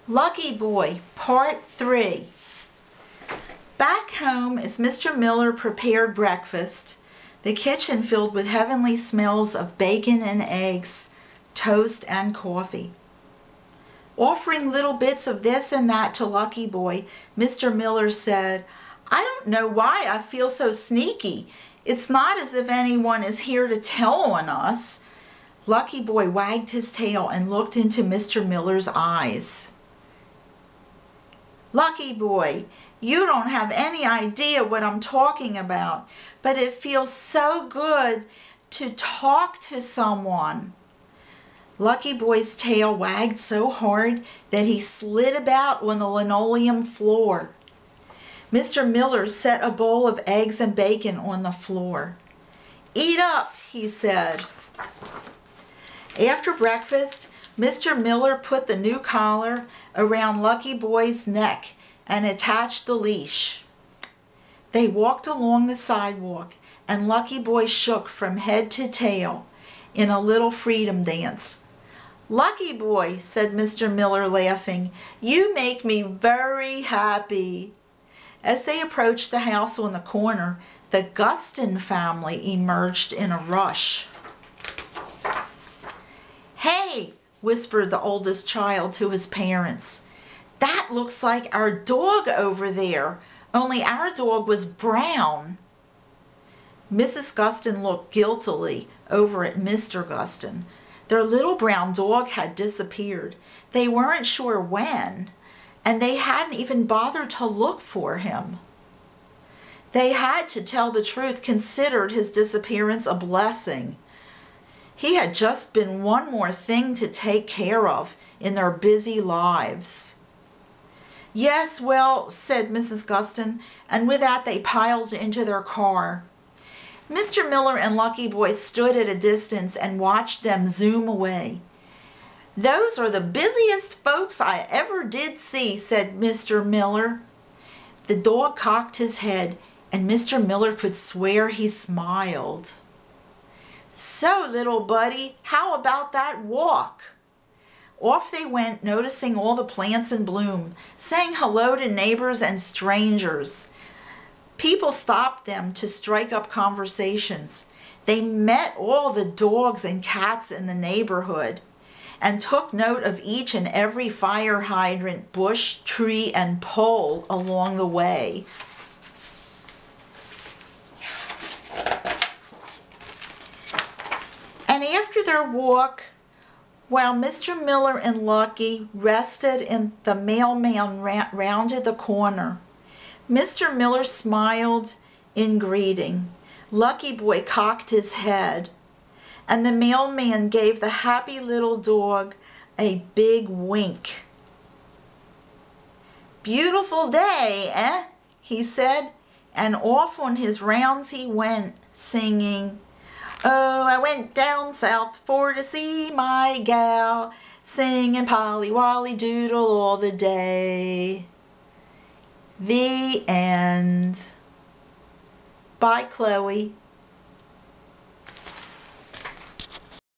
Lucky Boy, Part 3. Back home as Mr. Miller prepared breakfast, the kitchen filled with heavenly smells of bacon and eggs, toast and coffee. Offering little bits of this and that to Lucky Boy, Mr. Miller said, "I don't know why I feel so sneaky. It's not as if anyone is here to tell on us." Lucky Boy wagged his tail and looked into Mr. Miller's eyes. "Lucky Boy, you don't have any idea what I'm talking about, but it feels so good to talk to someone." Lucky Boy's tail wagged so hard that he slid about on the linoleum floor. Mr. Miller set a bowl of eggs and bacon on the floor. "Eat up," he said. After breakfast, Mr. Miller put the new collar around Lucky Boy's neck and attached the leash. They walked along the sidewalk, and Lucky Boy shook from head to tail in a little freedom dance. "Lucky Boy," said Mr. Miller, laughing, "you make me very happy." As they approached the house on the corner, the Guston family emerged in a rush. "Hey," whispered the oldest child to his parents, "that looks like our dog over there, only our dog was brown." Mrs. Guston looked guiltily over at Mr. Guston. Their little brown dog had disappeared. They weren't sure when, and they hadn't even bothered to look for him. They had, to tell the truth, considered his disappearance a blessing. He had just been one more thing to take care of in their busy lives. "Yes, well," said Mrs. Guston, and with that they piled into their car. Mr. Miller and Lucky Boy stood at a distance and watched them zoom away. "Those are the busiest folks I ever did see," said Mr. Miller. The dog cocked his head, and Mr. Miller could swear he smiled. "So, little buddy, how about that walk?" Off they went, noticing all the plants in bloom, saying hello to neighbors and strangers. People stopped them to strike up conversations. They met all the dogs and cats in the neighborhood and took note of each and every fire hydrant, bush, tree, and pole along the way. And after their walk, while Mr. Miller and Lucky rested and the mailman rounded the corner, Mr. Miller smiled in greeting. Lucky Boy cocked his head, and the mailman gave the happy little dog a big wink. "Beautiful day, eh?" he said, and off on his rounds he went, singing, "Oh, I went down south for to see my gal, singing Polly Wolly Doodle all the day." The end. Bye, Chloe.